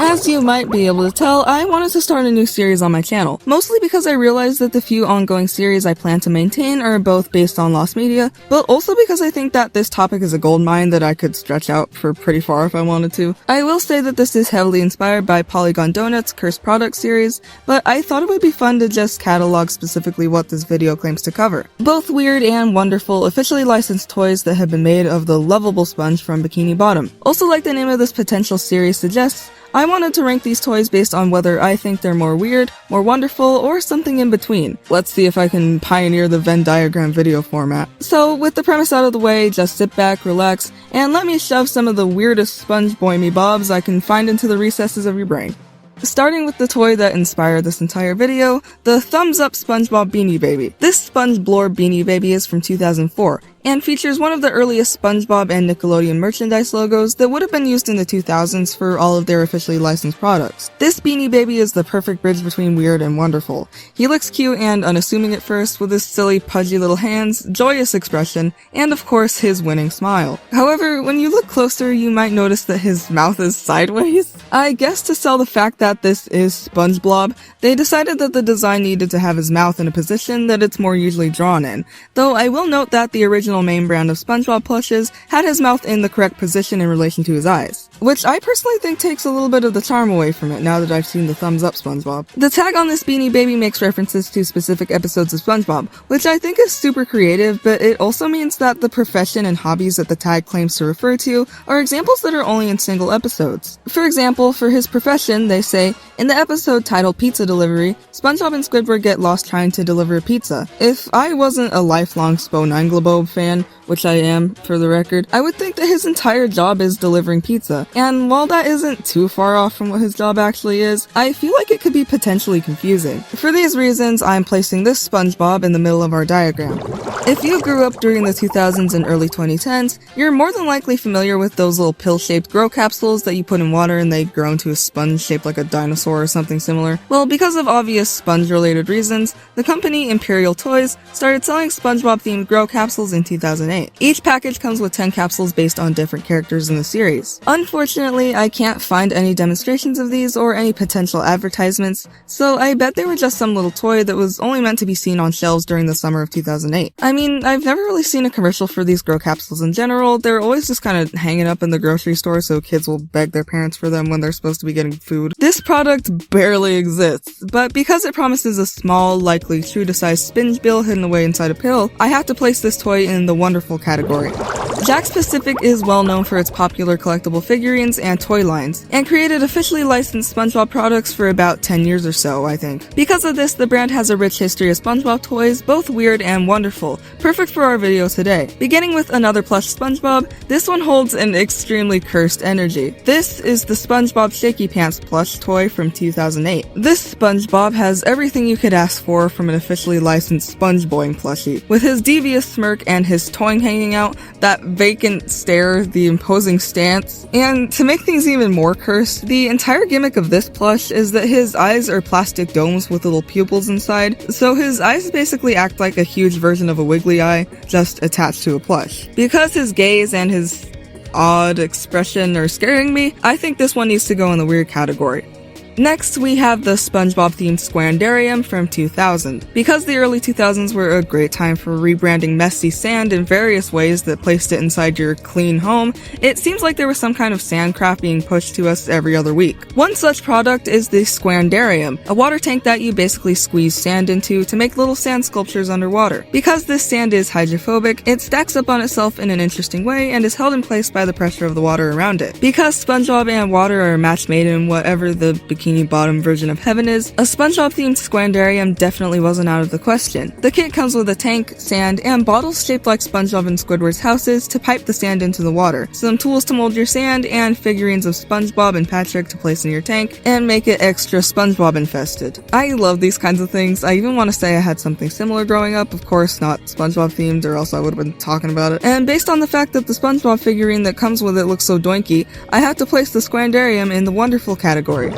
As you might be able to tell, I wanted to start a new series on my channel, mostly because I realized that the few ongoing series I plan to maintain are both based on lost media, but also because I think that this topic is a goldmine that I could stretch out for pretty far if I wanted to. I will say that this is heavily inspired by Polygon Donut's Cursed Product series, but I thought it would be fun to just catalog specifically what this video claims to cover. Both weird and wonderful, officially licensed toys that have been made of the lovable sponge from Bikini Bottom. Also, like the name of this potential series suggests, I wanted to rank these toys based on whether I think they're more weird, more wonderful, or something in between. Let's see if I can pioneer the Venn diagram video format. So, with the premise out of the way, just sit back, relax, and let me shove some of the weirdest sponge boy-me bobs I can find into the recesses of your brain. Starting with the toy that inspired this entire video, the Thumbs Up SpongeBob Beanie Baby. This Sponge Blore Beanie Baby is from 2004, and features one of the earliest SpongeBob and Nickelodeon merchandise logos that would have been used in the 2000s for all of their officially licensed products. This Beanie Baby is the perfect bridge between weird and wonderful. He looks cute and unassuming at first, with his silly, pudgy little hands, joyous expression, and of course his winning smile. However, when you look closer, you might notice that his mouth is sideways. I guess to sell the fact that this is SpongeBob, they decided that the design needed to have his mouth in a position that it's more usually drawn in, though I will note that the original main brand of SpongeBob plushes had his mouth in the correct position in relation to his eyes, which I personally think takes a little bit of the charm away from it now that I've seen the Thumbs Up SpongeBob. The tag on this Beanie Baby makes references to specific episodes of SpongeBob, which I think is super creative, but it also means that the profession and hobbies that the tag claims to refer to are examples that are only in single episodes. For example, for his profession, they say, in the episode titled Pizza Delivery, SpongeBob and Squidward get lost trying to deliver a pizza. If I wasn't a lifelong Spo9globob fan, which I am, for the record, I would think that his entire job is delivering pizza. And while that isn't too far off from what his job actually is, I feel like it could be potentially confusing. For these reasons, I'm placing this SpongeBob in the middle of our diagram. If you grew up during the 2000s and early 2010s, you're more than likely familiar with those little pill-shaped grow capsules that you put in water and they grow into a sponge shaped like a dinosaur or something similar. Well, because of obvious sponge-related reasons, the company Imperial Toys started selling SpongeBob-themed grow capsules in 2008. Each package comes with 10 capsules based on different characters in the series. Unfortunately, I can't find any demonstrations of these or any potential advertisements, so I bet they were just some little toy that was only meant to be seen on shelves during the summer of 2008. I mean, I've never really seen a commercial for these grow capsules in general. They're always just kind of hanging up in the grocery store so kids will beg their parents for them when they're supposed to be getting food. This product barely exists, but because it promises a small, likely true-to-size spinach bill hidden away inside a pill, I have to place this toy in the wonderful category. Jakks Pacific is well known for its popular collectible figurines and toy lines, and created officially licensed SpongeBob products for about 10 years or so, I think. Because of this, the brand has a rich history of SpongeBob toys, both weird and wonderful, perfect for our video today. Beginning with another plush SpongeBob, this one holds an extremely cursed energy. This is the SpongeBob Shaky Pants plush toy from 2008. This SpongeBob has everything you could ask for from an officially licensed SpongeBoing plushie. With his devious smirk and his tongue hanging out, that vacant stare, the imposing stance, and to make things even more cursed, the entire gimmick of this plush is that his eyes are plastic domes with little pupils inside, so his eyes basically act like a huge version of a wiggly eye, just attached to a plush. Because his gaze and his odd expression are scaring me, I think this one needs to go in the weird category. Next, we have the SpongeBob-themed Squandarium from 2000. Because the early 2000s were a great time for rebranding messy sand in various ways that placed it inside your clean home, it seems like there was some kind of sandcraft being pushed to us every other week. One such product is the Squandarium, a water tank that you basically squeeze sand into to make little sand sculptures underwater. Because this sand is hydrophobic, it stacks up on itself in an interesting way and is held in place by the pressure of the water around it. Because SpongeBob and water are a match made in whatever the Bikini Bottom version of heaven is, a SpongeBob-themed Squandarium definitely wasn't out of the question. The kit comes with a tank, sand, and bottles shaped like SpongeBob and Squidward's houses to pipe the sand into the water, some tools to mold your sand, and figurines of SpongeBob and Patrick to place in your tank, and make it extra SpongeBob infested. I love these kinds of things. I even want to say I had something similar growing up, of course not SpongeBob themed or else I would have been talking about it. And based on the fact that the SpongeBob figurine that comes with it looks so doinky, I have to place the Squandarium in the wonderful category.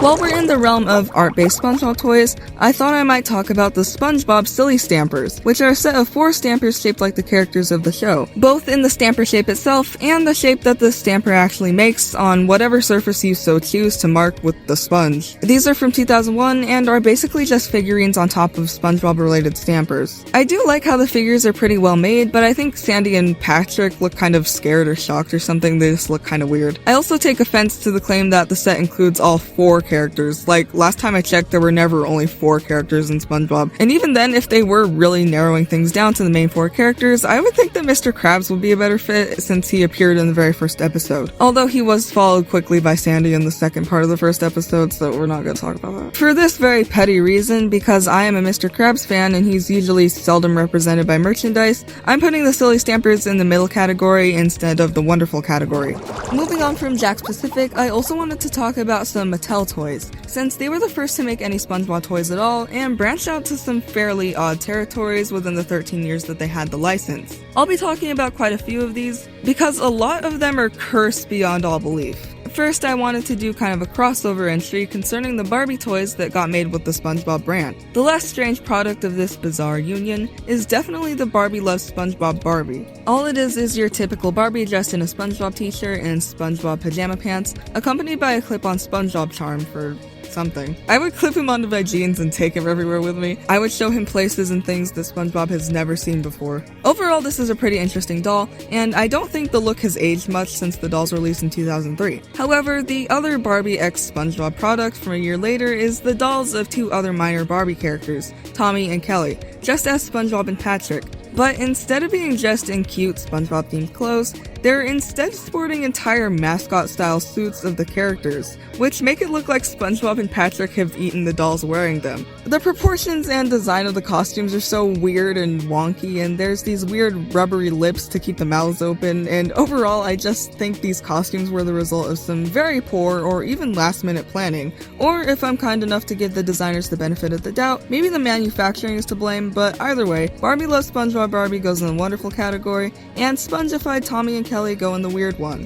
While we're in the realm of art-based SpongeBob toys, I thought I might talk about the SpongeBob Silly Stampers, which are a set of 4 stampers shaped like the characters of the show, both in the stamper shape itself and the shape that the stamper actually makes on whatever surface you so choose to mark with the sponge. These are from 2001 and are basically just figurines on top of SpongeBob-related stampers. I do like how the figures are pretty well made, but I think Sandy and Patrick look kind of scared or shocked or something. They just look kind of weird. I also take offense to the claim that the set includes all 4 characters. Like, last time I checked, there were never only 4 characters in SpongeBob. And even then, if they were really narrowing things down to the main 4 characters, I would think that Mr. Krabs would be a better fit since he appeared in the very first episode. Although he was followed quickly by Sandy in the second part of the first episode, so we're not gonna talk about that. For this very petty reason, because I am a Mr. Krabs fan and he's usually seldom represented by merchandise, I'm putting the Silly Stampers in the middle category instead of the Wonderful category. Moving on from Jakks Pacific, I also wanted to talk about some Mattel toys, since they were the first to make any SpongeBob toys at all and branched out to some fairly odd territories within the 13 years that they had the license. I'll be talking about quite a few of these, because a lot of them are cursed beyond all belief. First, I wanted to do kind of a crossover entry concerning the Barbie toys that got made with the SpongeBob brand. The less strange product of this bizarre union is definitely the Barbie Loves SpongeBob Barbie. All it is your typical Barbie dressed in a SpongeBob t-shirt and SpongeBob pajama pants, accompanied by a clip-on SpongeBob charm for something. I would clip him onto my jeans and take him everywhere with me. I would show him places and things that SpongeBob has never seen before. Overall, this is a pretty interesting doll, and I don't think the look has aged much since the doll's release in 2003. However, the other Barbie x SpongeBob product from a year later is the dolls of 2 other minor Barbie characters, Tommy and Kelly, just as SpongeBob and Patrick. But instead of being dressed in cute SpongeBob-themed clothes, they're instead sporting entire mascot-style suits of the characters, which make it look like SpongeBob and Patrick have eaten the dolls wearing them. The proportions and design of the costumes are so weird and wonky, and there's these weird rubbery lips to keep the mouths open, and overall I just think these costumes were the result of some very poor or even last-minute planning, or if I'm kind enough to give the designers the benefit of the doubt, maybe the manufacturing is to blame, but either way, Barbie Loves SpongeBob Barbie goes in the Wonderful category, and Spongified Tommy and Kelly go in the Weird one.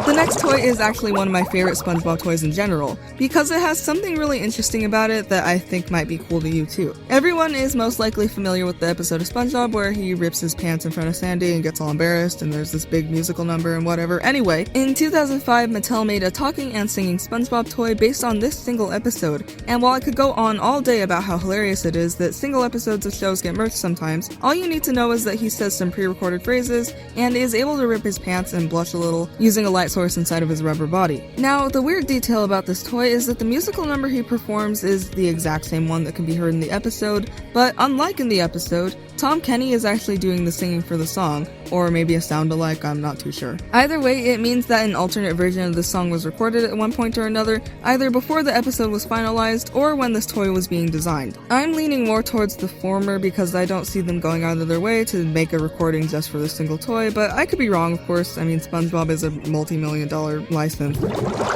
The next toy is actually one of my favorite SpongeBob toys in general, because it has something really interesting about it that I think might be cool to you too. Everyone is most likely familiar with the episode of SpongeBob where he rips his pants in front of Sandy and gets all embarrassed and there's this big musical number and whatever. Anyway, in 2005, Mattel made a talking and singing SpongeBob toy based on this single episode, and while I could go on all day about how hilarious it is that single episodes of shows get merged sometimes, all you need to know is that he says some pre-recorded phrases and is able to rip his pants and blush a little using a light source inside of his rubber body. Now, the weird detail about this toy is that the musical number he performs is the exact same one that can be heard in the episode, but unlike in the episode, Tom Kenny is actually doing the singing for the song, or maybe a sound-alike, I'm not too sure. Either way, it means that an alternate version of the song was recorded at one point or another, either before the episode was finalized or when this toy was being designed. I'm leaning more towards the former because I don't see them going out of their way to make a recording just for this single toy, but I could be wrong, of course. I mean, SpongeBob is a multi-million-dollar license.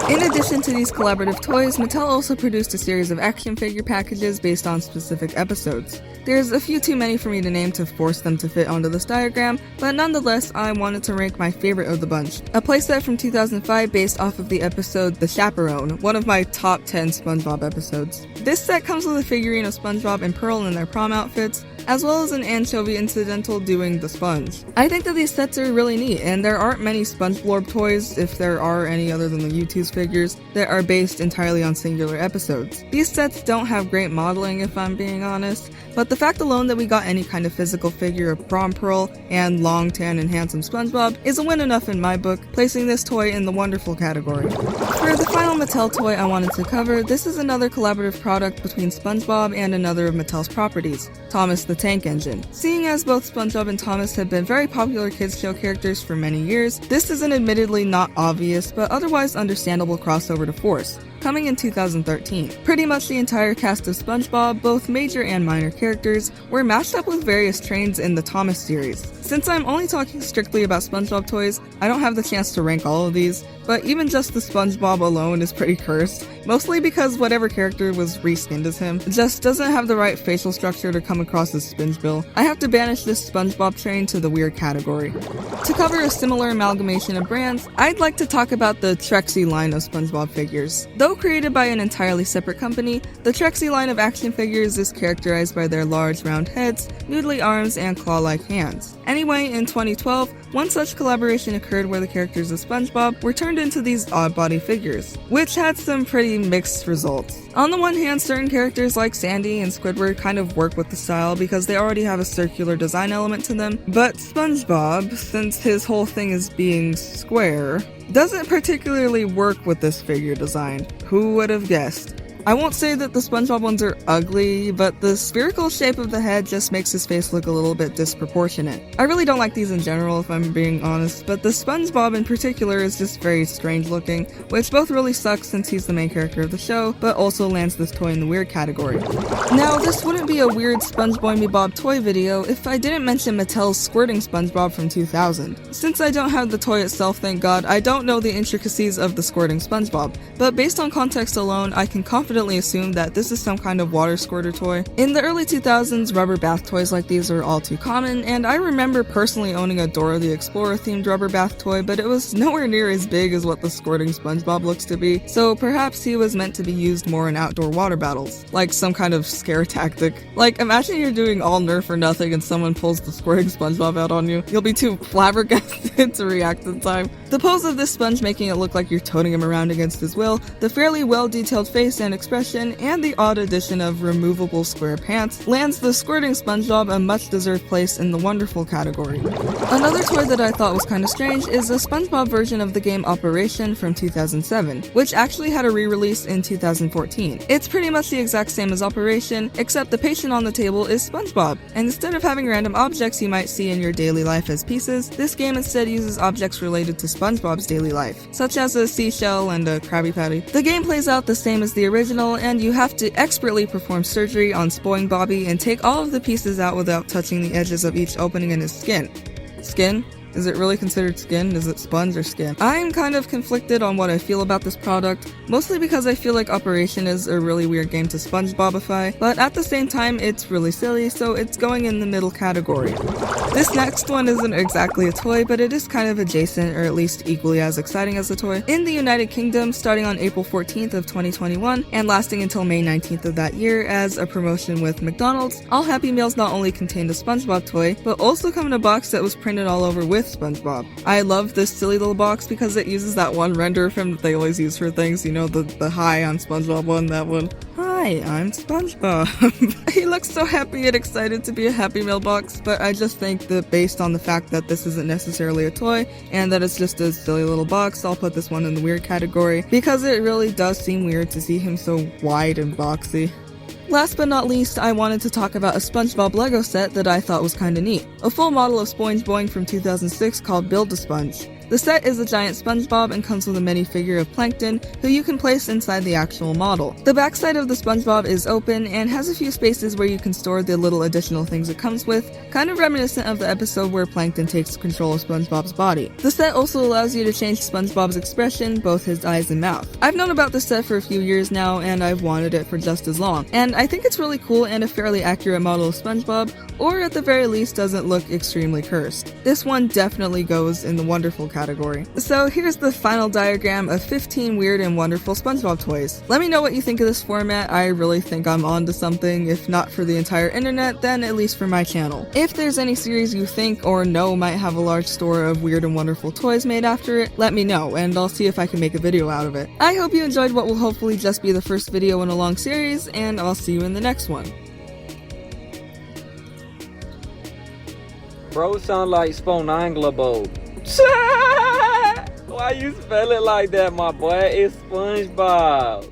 In addition to these collaborative toys, Mattel also produced a series of action figure packages based on specific episodes. There's a few too many for me to name to force them to fit onto this diagram, but nonetheless, I wanted to rank my favorite of the bunch. A playset from 2005 based off of the episode The Chaperone, one of my top 10 SpongeBob episodes. This set comes with a figurine of SpongeBob and Pearl in their prom outfits, as well as an anchovy incidental doing the sponge. I think that these sets are really neat, and there aren't many SpongeBob toys, if there are any other than the U2's figures, that are based entirely on singular episodes. These sets don't have great modeling if I'm being honest, but the fact alone that we got any kind of physical figure of Prom Pearl and long, tan, and handsome SpongeBob is a win enough in my book, placing this toy in the Wonderful category. For the final Mattel toy I wanted to cover, this is another collaborative product between SpongeBob and another of Mattel's properties, Thomas the Tank Engine. Seeing as both SpongeBob and Thomas have been very popular kids show characters for many years, this is an admittedly not obvious but otherwise understandable crossover to force, coming in 2013. Pretty much the entire cast of SpongeBob, both major and minor characters, were matched up with various trains in the Thomas series. Since I'm only talking strictly about SpongeBob toys, I don't have the chance to rank all of these, but even just the SpongeBob alone is pretty cursed, mostly because whatever character was reskinned as him just doesn't have the right facial structure to come across as Spongebob. I have to banish this SpongeBob train to the weird category. To cover a similar amalgamation of brands, I'd like to talk about the Trexie line of SpongeBob figures. Though created by an entirely separate company, the Trexie line of action figures is characterized by their large round heads, noodly arms, and claw-like hands. Anyway, in 2012, one such collaboration occurred where the characters of SpongeBob were turned into these odd-body figures, which had some pretty mixed results. On the one hand, certain characters like Sandy and Squidward kind of work with the style because they already have a circular design element to them, but SpongeBob, since his whole thing is being square, doesn't particularly work with this figure design. Who would have guessed? I won't say that the SpongeBob ones are ugly, but the spherical shape of the head just makes his face look a little bit disproportionate. I really don't like these in general, if I'm being honest, but the SpongeBob in particular is just very strange looking, which both really sucks since he's the main character of the show, but also lands this toy in the weird category. Now, this wouldn't be a weird SpongeBob toy video if I didn't mention Mattel's Squirting SpongeBob from 2000. Since I don't have the toy itself, thank God, I don't know the intricacies of the Squirting SpongeBob, but based on context alone, I can confidently assume that this is some kind of water squirter toy. In the early 2000s, rubber bath toys like these were all too common, and I remember personally owning a Dora the Explorer themed rubber bath toy, but it was nowhere near as big as what the Squirting SpongeBob looks to be, so perhaps he was meant to be used more in outdoor water battles, like some kind of scare tactic. Like, imagine you're doing all Nerf or nothing and someone pulls the Squirting SpongeBob out on you. You'll be too flabbergasted to react in time. The pose of this sponge making it look like you're toting him around against his will, the fairly well-detailed face and expression, and the odd addition of removable square pants lands the Squirting SpongeBob a much-deserved place in the wonderful category. Another toy that I thought was kinda strange is a SpongeBob version of the game Operation from 2007, which actually had a re-release in 2014. It's pretty much the exact same as Operation, except the patient on the table is SpongeBob, and instead of having random objects you might see in your daily life as pieces, this game instead uses objects related to SpongeBob's daily life, such as a seashell and a Krabby Patty. The game plays out the same as the original, and you have to expertly perform surgery on spongebob and take all of the pieces out without touching the edges of each opening in his skin. Skin? Is it really considered skin? Is it sponge or skin? I'm kind of conflicted on what I feel about this product, mostly because I feel like Operation is a really weird game to SpongeBobify, but at the same time it's really silly, so it's going in the middle category. This next one isn't exactly a toy, but it is kind of adjacent, or at least equally as exciting as a toy. In the United Kingdom, starting on April 14th of 2021, and lasting until May 19th of that year as a promotion with McDonald's, all Happy Meals not only contained a SpongeBob toy, but also come in a box that was printed all over with SpongeBob. I love this silly little box because it uses that one render of him that they always use for things, you know, the hi on SpongeBob one, that one. Hi, I'm SpongeBob. He looks so happy and excited to be a Happy Meal box, but I just think that based on the fact that this isn't necessarily a toy and that it's just a silly little box, I'll put this one in the weird category because it really does seem weird to see him so wide and boxy. Last but not least, I wanted to talk about a SpongeBob Lego set that I thought was kinda neat. A full model of SpongeBob from 2006 called Build-A-Sponge. The set is a giant SpongeBob and comes with a minifigure of Plankton, who you can place inside the actual model. The backside of the SpongeBob is open and has a few spaces where you can store the little additional things it comes with, kind of reminiscent of the episode where Plankton takes control of SpongeBob's body. The set also allows you to change SpongeBob's expression, both his eyes and mouth. I've known about this set for a few years now, and I've wanted it for just as long, and I think it's really cool and a fairly accurate model of SpongeBob, or at the very least doesn't look extremely cursed. This one definitely goes in the wonderful category. So here's the final diagram of 15 weird and wonderful SpongeBob toys. Let me know what you think of this format. I really think I'm onto something. If not for the entire internet, then at least for my channel. If there's any series you think or know might have a large store of weird and wonderful toys made after it, let me know, and I'll see if I can make a video out of it. I hope you enjoyed what will hopefully just be the first video in a long series, and I'll see you in the next one. Bro, sound like spongebob. Why you spell it like that, my boy? It's SpongeBob.